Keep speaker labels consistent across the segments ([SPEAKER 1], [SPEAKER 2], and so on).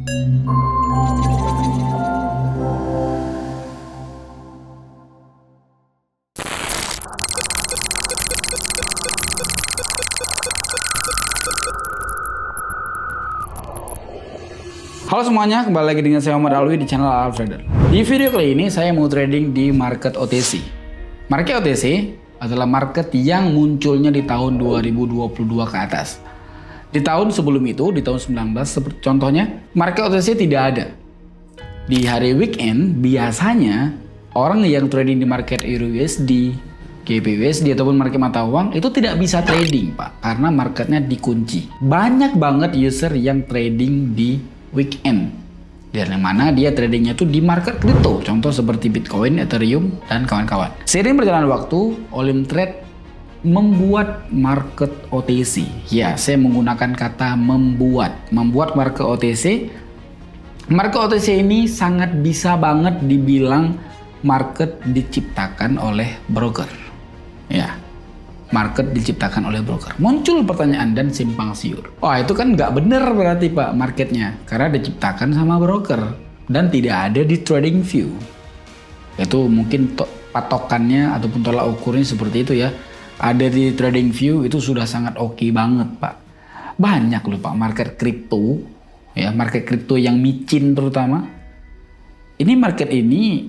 [SPEAKER 1] Halo semuanya, kembali lagi dengan saya Muhammad Alwi di channel Al Trader. Di video kali ini saya mau trading di market OTC. Market OTC adalah market yang munculnya di tahun 2022 ke atas. Di tahun sebelum itu, di tahun 19, seperti contohnya, market OTC tidak ada. Di hari weekend, biasanya orang yang trading di market Euro USD, GBP/USD ataupun market mata uang itu tidak bisa trading, Pak, karena marketnya dikunci. Banyak banget user yang trading di weekend, dari mana dia tradingnya tuh di market kripto, contoh seperti Bitcoin, Ethereum, dan kawan-kawan. Seiring berjalan waktu, Olim Trade membuat market OTC. Ya, saya menggunakan kata membuat market OTC. Market OTC ini sangat bisa banget dibilang market diciptakan oleh broker. Ya, market diciptakan oleh broker. Muncul pertanyaan dan simpang siur. Wah, itu kan nggak bener berarti Pak marketnya, karena diciptakan sama broker dan tidak ada di TradingView. Itu mungkin patokannya ataupun tolak ukurnya seperti itu ya. Ada di TradingView itu sudah sangat oke banget Pak. Banyak loh Pak market kripto, ya market kripto yang micin terutama. Ini market ini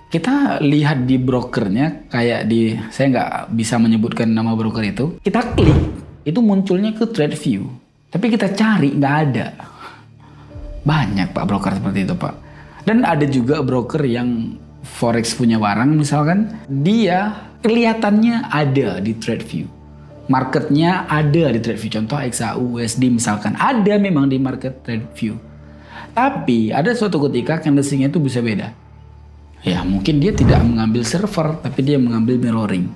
[SPEAKER 1] kita lihat di brokernya, kayak di, saya nggak bisa menyebutkan nama broker itu. Kita klik, itu munculnya ke TradingView. Tapi kita cari, nggak ada. Banyak Pak broker seperti itu Pak. Dan ada juga broker yang forex punya barang misalkan, dia kelihatannya ada di TradingView. Marketnya ada di TradingView. Contoh XAU, USD misalkan, ada memang di market TradingView. Tapi ada suatu ketika candlestick-nya itu bisa beda. Ya mungkin dia tidak mengambil server, tapi dia mengambil mirroring.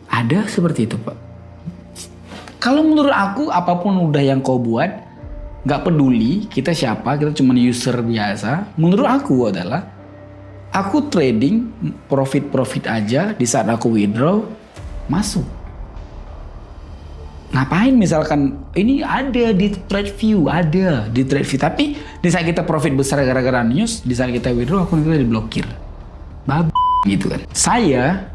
[SPEAKER 1] Ada seperti itu Pak. Kalau menurut aku, apapun udah yang kau buat, nggak peduli kita siapa, kita cuma user biasa. Menurut aku adalah, aku trading profit aja, di saat aku withdraw, masuk. Ngapain misalkan ini ada di TradingView, ada di TradingView, tapi di saat kita profit besar gara-gara news, di saat kita withdraw akun kita diblokir. Gitu kan. Saya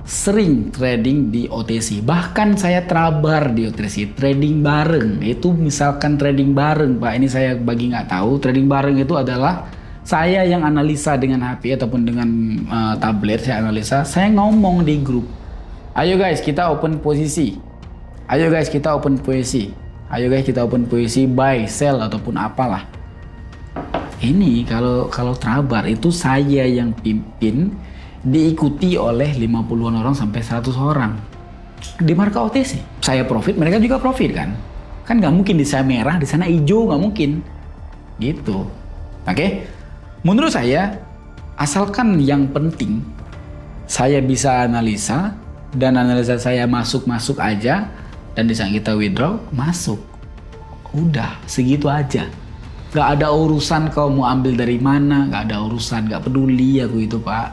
[SPEAKER 1] sering trading di OTC, bahkan saya trabar di OTC, trading bareng. Itu misalkan trading bareng Pak, ini saya bagi nggak tahu, trading bareng itu adalah saya yang analisa dengan HP ataupun dengan tablet, saya analisa, saya ngomong di grup. Ayo guys kita open posisi. Ayo guys kita open posisi. Ayo guys kita open posisi buy, sell ataupun apalah. Ini kalau trabar itu saya yang pimpin, diikuti oleh 50-an orang sampai 100 orang. Di market OTC. Saya profit, mereka juga profit kan? Kan nggak mungkin di sana merah, di sana hijau, nggak mungkin. Gitu. Oke? Menurut saya, asalkan yang penting saya bisa analisa dan analisa saya masuk aja. Dan di saat kita withdraw, masuk. Udah, segitu aja. Gak ada urusan kau mau ambil dari mana, gak ada urusan, gak peduli aku itu Pak.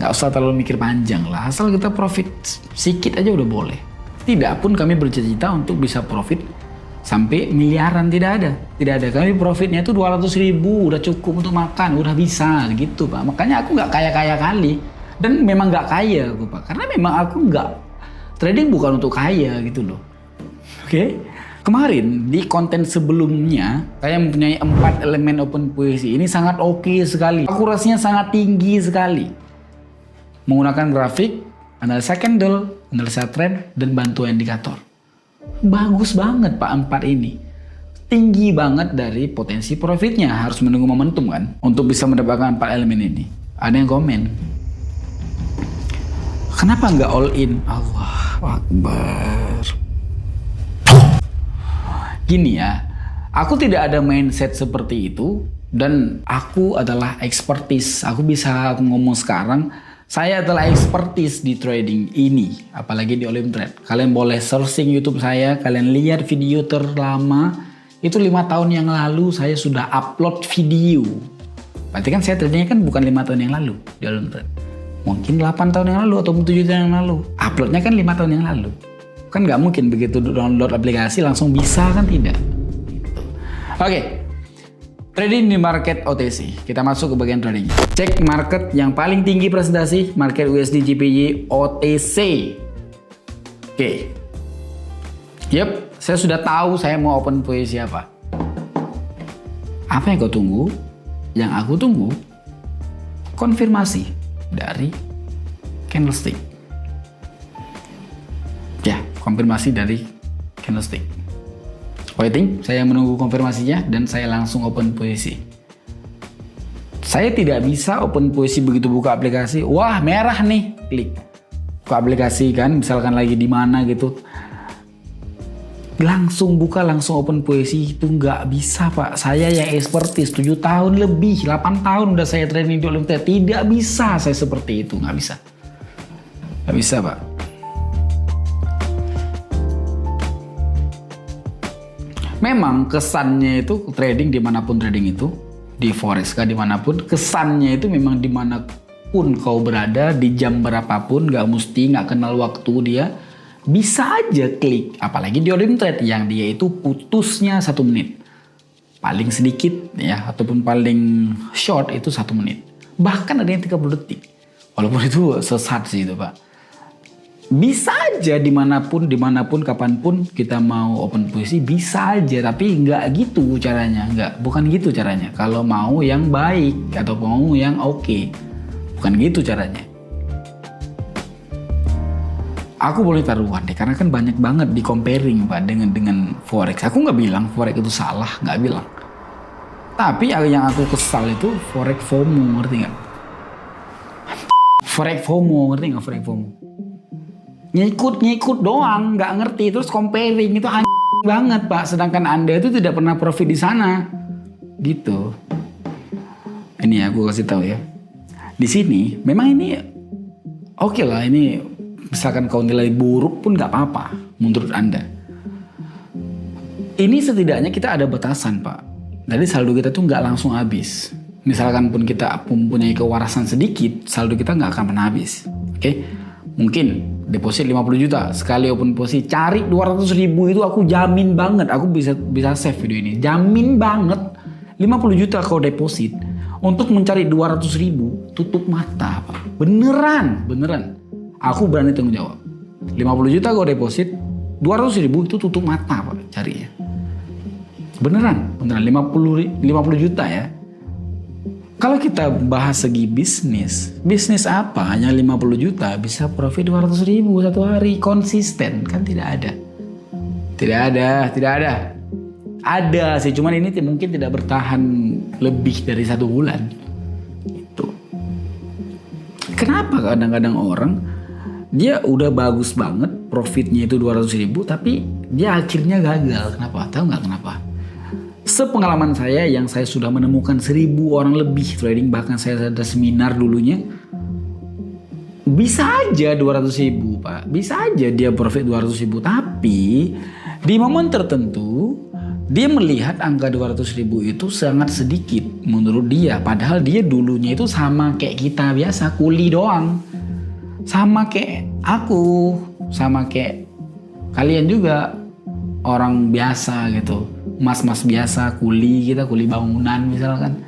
[SPEAKER 1] Gak usah terlalu mikir panjang lah, asal kita profit sedikit aja udah boleh. Tidak pun kami bercita-cita untuk bisa profit sampai miliaran, tidak ada. Tidak ada, kami profitnya itu 200.000, udah cukup untuk makan, udah bisa gitu Pak. Makanya aku gak kaya-kaya kali. Dan memang gak kaya aku Pak, karena memang aku gak trading bukan untuk kaya gitu loh. Oke. Kemarin di konten sebelumnya saya mempunyai 4 elemen open posisi. Ini sangat oke sekali. Akurasinya sangat tinggi sekali. Menggunakan grafik, analisa candle, analisa trend, dan bantuan indikator. Bagus banget Pak 4 ini. Tinggi banget dari potensi profitnya. Harus menunggu momentum kan untuk bisa mendapatkan 4 elemen ini. Ada yang komen, kenapa nggak all in? Allah Akbar. Gini ya, aku tidak ada mindset seperti itu dan aku adalah expertise. Aku bisa ngomong sekarang, saya adalah expertise di trading ini, apalagi di Olim Trade. Kalian boleh searching YouTube saya, kalian lihat video terlama itu 5 tahun yang lalu saya sudah upload video. Berarti kan saya tradingnya kan bukan 5 tahun yang lalu di Olim Trade. Mungkin 8 tahun yang lalu atau 7 tahun yang lalu. Uploadnya kan 5 tahun yang lalu. Kan nggak mungkin begitu download aplikasi langsung bisa kan, tidak. Oke. Trading di market OTC. Kita masuk ke bagian trading. Cek market yang paling tinggi presentasi, market USD JPY OTC. Oke. Yep, saya sudah tahu saya mau open posisi apa. Apa yang kau tunggu? Yang aku tunggu konfirmasi dari candlestick. Ya, konfirmasi dari candlestick. Waiting, saya menunggu konfirmasinya dan saya langsung open posisi. Saya tidak bisa open posisi begitu buka aplikasi. Wah, merah nih, klik. Buka aplikasi kan, misalkan lagi di mana gitu. Langsung buka, langsung open posisi itu nggak bisa, Pak. Saya yang expertise 7 tahun lebih, 8 tahun udah saya training di Olimpiade. Tidak bisa saya seperti itu, nggak bisa. Nggak bisa, Pak. Memang kesannya itu trading dimanapun trading itu, di forex kah dimanapun, kesannya itu memang dimanapun kau berada, di jam berapapun, nggak mesti, nggak kenal waktu dia, bisa aja klik. Apalagi di Olimtrade yang dia itu putusnya 1 menit. Paling sedikit ya, ataupun paling short itu 1 menit. Bahkan ada yang 30 detik. Walaupun itu sesat sih itu, Pak. Bisa aja dimanapun, kapanpun kita mau open posisi bisa aja, tapi nggak gitu caranya, bukan gitu caranya. Kalau mau yang baik atau mau yang oke, bukan gitu caranya. Aku boleh taruhan deh, karena kan banyak banget di comparing, Pak, dengan forex. Aku nggak bilang forex itu salah, nggak bilang. Tapi yang aku kesal itu forex FOMO, ngerti nggak? Forex FOMO, ngerti nggak forex FOMO? Ngikut doang, nggak ngerti, terus comparing itu banget, Pak. Sedangkan Anda itu tidak pernah profit di sana, gitu. Ini aku kasih tahu ya. Di sini, memang ini oke lah. Ini misalkan kau nilai buruk pun nggak apa-apa, menurut Anda. Ini setidaknya kita ada batasan, Pak. Jadi saldo kita tuh nggak langsung habis. Misalkan pun kita mempunyai kewarasan sedikit, saldo kita nggak akan pernah habis. Oke? Mungkin deposit 50 juta sekali open posisi, cari 200.000 itu aku jamin banget, aku bisa save video ini, jamin banget. 50 juta kau deposit untuk mencari 200.000, tutup mata, Pak. Beneran aku berani tanggung jawab. 50 juta kau deposit, 200.000 itu tutup mata, Pak, cari ya. Beneran 50 juta ya. Kalau kita bahas segi bisnis apa? Hanya 50 juta bisa profit 200.000 satu hari, konsisten kan? Tidak ada. Ada sih, cuman ini mungkin tidak bertahan lebih dari 1 bulan. Itu. Kenapa kadang-kadang orang dia udah bagus banget, profitnya itu 200.000, tapi dia akhirnya gagal. Kenapa? Tahu nggak kenapa? Sepengalaman saya yang saya sudah menemukan 1.000 orang lebih trading, bahkan saya ada seminar dulunya, bisa aja 200.000, Pak, bisa aja dia profit 200.000, tapi di momen tertentu dia melihat angka 200.000 itu sangat sedikit menurut dia, padahal dia dulunya itu sama kayak kita biasa, kuli doang, sama kayak aku, sama kayak kalian juga, orang biasa gitu. Mas-mas biasa, kuli bangunan misalkan.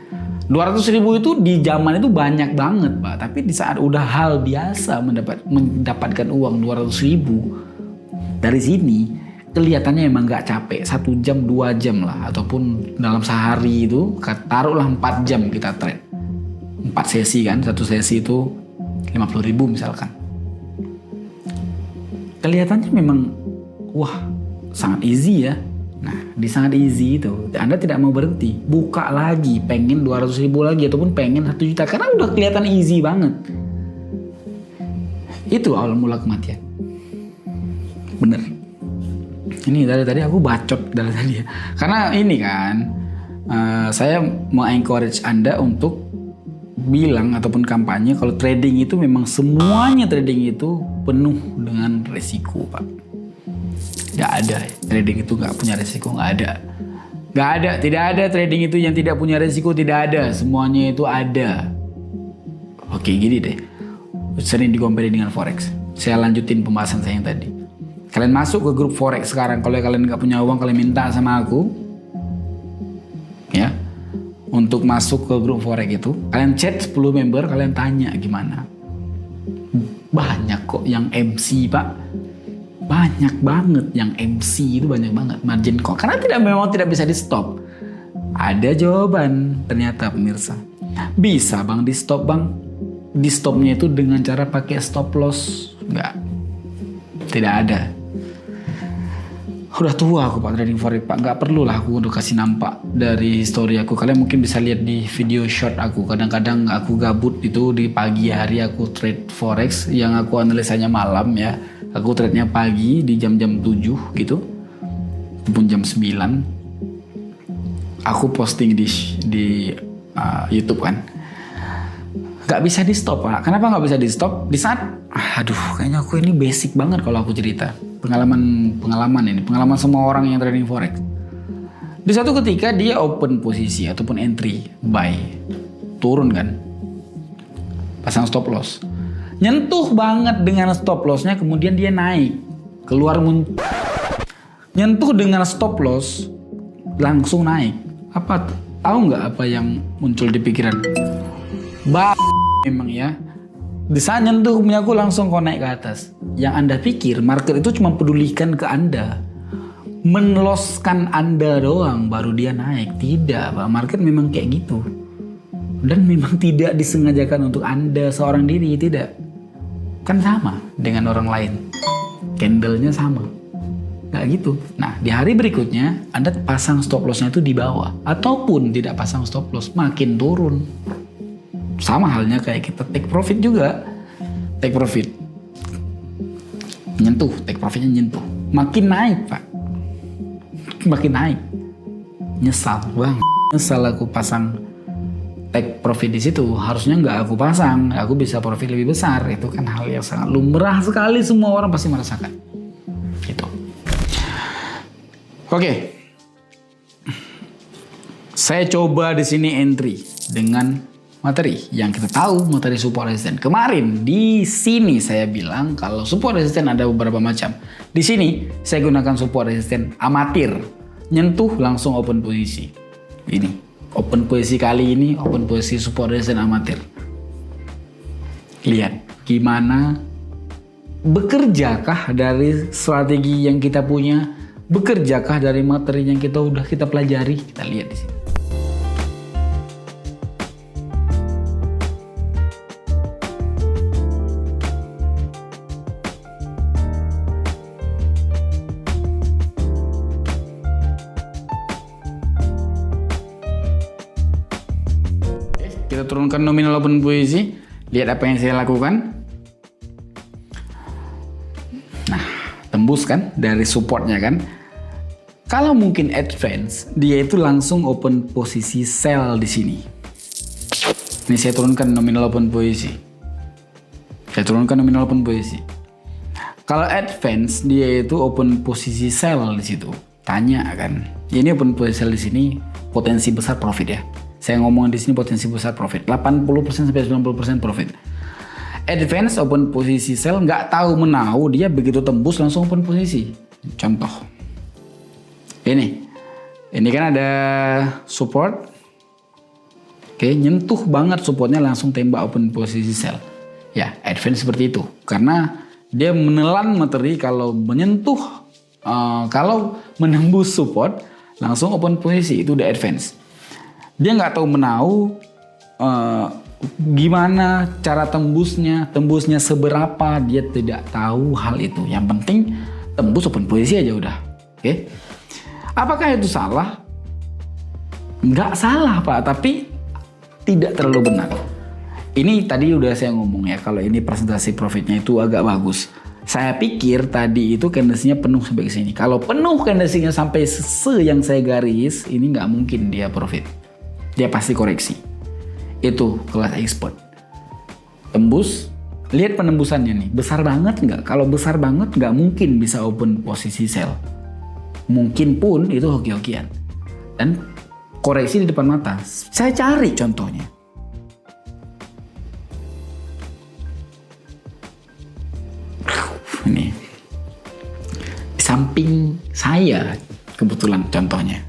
[SPEAKER 1] 200.000 itu di zaman itu banyak banget, Pak. Tapi di saat udah hal biasa mendapatkan uang 200.000 dari sini, kelihatannya emang nggak capek. 1 jam, 2 jam lah, ataupun dalam sehari itu taruhlah 4 jam kita trade. 4 sesi kan, 1 sesi itu 50.000 misalkan. Kelihatannya memang wah sangat easy ya. Nah, di sangat easy itu, Anda tidak mau berhenti, buka lagi, pengen 200.000 lagi, ataupun pengen 1 juta, karena udah kelihatan easy banget. Itu awal mula kematian. Bener. Ini dari tadi aku bacot dari tadi ya. Karena ini kan, saya mau encourage Anda untuk bilang ataupun kampanye kalau trading itu memang semuanya trading itu penuh dengan resiko, Pak. Gak ada, trading itu gak punya resiko, tidak ada trading itu yang tidak punya resiko, tidak ada, semuanya itu ada. Oke, gini deh, sering dikompari dengan forex. Saya lanjutin pembahasan saya yang tadi. Kalian masuk ke grup forex sekarang, kalau kalian gak punya uang, kalian minta sama aku, ya, untuk masuk ke grup forex itu, kalian chat 10 member, kalian tanya gimana. Banyak kok yang MC Pak. Banyak banget yang MC itu, banyak banget margin call. Karena memang tidak bisa di stop. Ada jawaban ternyata pemirsa. Bisa Bang di stop Bang. Di stopnya itu dengan cara pakai stop loss. Enggak. Tidak ada. Udah tua aku Pak trading forex Pak. Enggak perlu lah aku untuk kasih nampak dari history aku. Kalian mungkin bisa lihat di video short aku. Kadang-kadang aku gabut itu di pagi hari aku trade forex. Yang aku analisanya malam ya. Aku trade-nya pagi di jam-jam 7 gitu. Ataupun jam 9. Aku posting di YouTube kan. Gak bisa di stop Pak. Kenapa gak bisa di stop? Di saat, kayaknya aku ini basic banget kalau aku cerita. Pengalaman semua orang yang trading forex. Di satu ketika dia open posisi ataupun entry buy, turun kan, pasang stop loss, nyentuh banget dengan stop lossnya, kemudian dia naik, nyentuh dengan stop loss, langsung naik. Apa tahu nggak apa yang muncul di pikiran? Memang ya. Di saat nyentuh punya aku langsung kau naik ke atas. Yang Anda pikir market itu cuma pedulikan ke Anda, menloskan Anda doang baru dia naik. Tidak Pak, market memang kayak gitu. Dan memang tidak disengajakan untuk Anda seorang diri, tidak. Kan sama dengan orang lain. Candlenya sama. Gak gitu. Nah di hari berikutnya Anda pasang stop lossnya itu di bawah. Ataupun tidak pasang stop loss, makin turun. Sama halnya kayak kita take profit juga. Take profit. Nyentuh, take profitnya nyentuh. Makin naik Pak. Makin naik. Nyesal Bang. Nyesal aku pasang take profit di situ. Harusnya nggak aku pasang. Aku bisa profit lebih besar. Itu kan hal yang sangat lumrah sekali. Semua orang pasti merasakan. Gitu. Oke. Saya coba di sini entry dengan materi yang kita tahu, materi support resisten. Kemarin di sini saya bilang kalau support resisten ada beberapa macam. Di sini saya gunakan support resisten amatir, nyentuh langsung open posisi. Ini open posisi kali ini, open posisi support resisten amatir. Lihat gimana bekerjakah dari strategi yang kita punya, bekerjakah dari materi yang kita pelajari. Kita lihat di sini. Kita turunkan nominal open posisi. Lihat apa yang saya lakukan. Nah, tembus kan dari supportnya kan. Kalau mungkin advance, dia itu langsung open posisi sell di sini. Ini saya turunkan nominal open posisi. Kalau advance, dia itu open posisi sell di situ. Tanya kan. Ini open posisi sell di sini, potensi besar profit ya. Saya ngomong di sini potensi besar profit, 80% sampai 90% profit. Advance open posisi sell, nggak tahu menahu dia begitu tembus langsung open posisi. Contoh, ini kan ada support, oke, nyentuh banget supportnya langsung tembak open posisi sell. Ya, advance seperti itu, karena dia menelan materi kalau menyentuh, kalau menembus support langsung open posisi itu udah advance. Dia nggak tahu menahu gimana cara tembusnya seberapa, dia tidak tahu hal itu. Yang penting tembus open posisi aja udah. Oke. Apakah itu salah? Nggak salah Pak, tapi tidak terlalu benar. Ini tadi udah saya ngomong ya, kalau ini presentasi profitnya itu agak bagus. Saya pikir tadi itu candlestick-nya penuh sampai ke sini. Kalau penuh candlestick-nya sampai yang saya garis, ini nggak mungkin dia profit. Dia pasti koreksi. Itu kelas expert. Tembus, lihat penembusannya nih. Besar banget nggak? Kalau besar banget nggak mungkin bisa open posisi sell. Mungkin pun itu hoki-hokian. Dan koreksi di depan mata. Saya cari contohnya. Ini. Di samping saya kebetulan contohnya.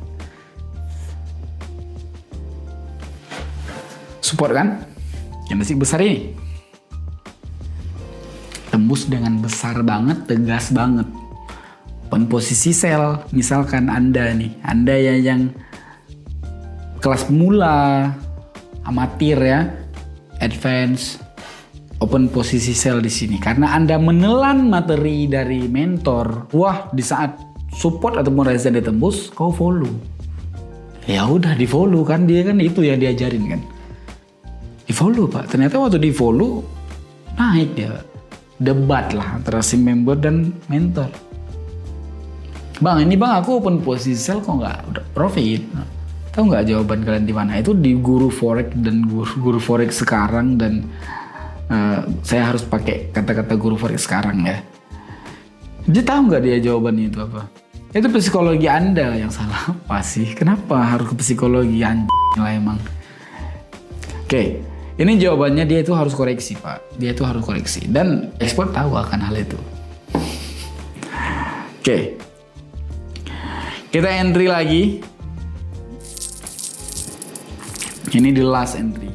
[SPEAKER 1] Support kan? Candlestick besar ini. Tembus dengan besar banget, tegas banget. Open posisi sell, misalkan Anda yang kelas pemula, amatir ya, advance, open posisi sell di sini karena Anda menelan materi dari mentor. Wah, di saat support ataupun resistance ditembus, kau follow. Ya udah di follow kan, dia kan itu yang diajarin kan. Di follow Pak. Ternyata waktu di follow naik dia. Debat lah antara si member dan mentor. Bang, ini bang aku open posisi sell kok nggak udah profit. Tahu nggak jawaban kalian di mana? Itu di guru forex dan guru forex sekarang dan saya harus pakai kata-kata guru forex sekarang ya. Dia tahu nggak dia jawabannya itu apa? Itu psikologi Anda yang salah apa sih? Kenapa harus ke psikologi anjing lah emang? Oke. Ini jawabannya dia itu harus koreksi Pak. Dia itu harus koreksi. Dan ekspor tahu akan hal itu. Oke. Kita entry lagi. Ini the last entry.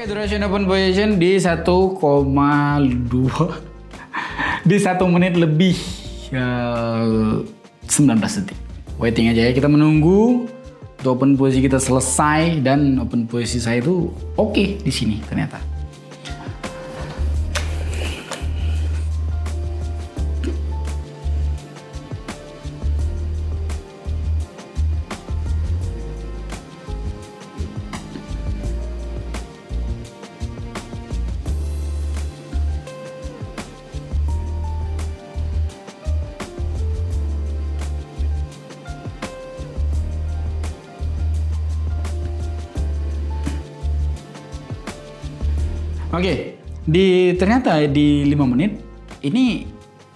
[SPEAKER 1] Duration open position di 1,2 di 1 menit lebih 19 detik. Waiting aja ya, kita menunggu untuk open posisi kita selesai dan open posisi saya itu oke di sini ternyata. Oke, ternyata di 5 menit ini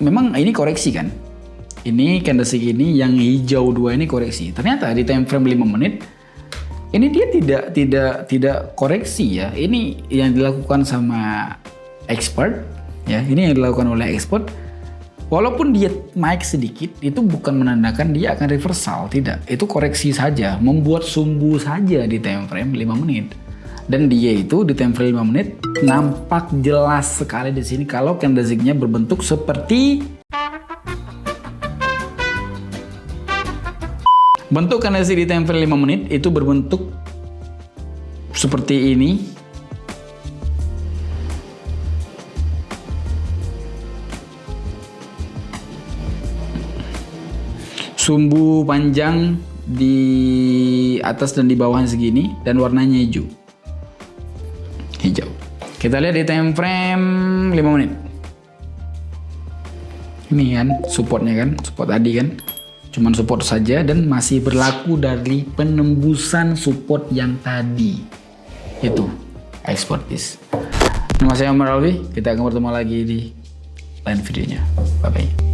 [SPEAKER 1] memang ini koreksi kan. Ini candlestick ini yang hijau 2 ini koreksi. Ternyata di time frame 5 menit ini dia tidak koreksi ya. Ini yang dilakukan sama expert ya. Ini yang dilakukan oleh expert. Walaupun dia naik sedikit itu bukan menandakan dia akan reversal, tidak. Itu koreksi saja, membuat sumbu saja di time frame 5 menit. Dan dia itu di time frame 5 menit nampak jelas sekali di sini kalau candlestick-nya berbentuk seperti bentuk candlestick di time frame 5 menit itu berbentuk seperti ini. Sumbu panjang di atas dan di bawahnya segini dan warnanya hijau. Kita lihat di time frame 5 menit. Ini kan supportnya kan, support tadi kan. Cuman support saja dan masih berlaku dari penembusan support yang tadi. Itu export this. Nama saya Omar Alwi, kita akan bertemu lagi di lain videonya. Bye bye.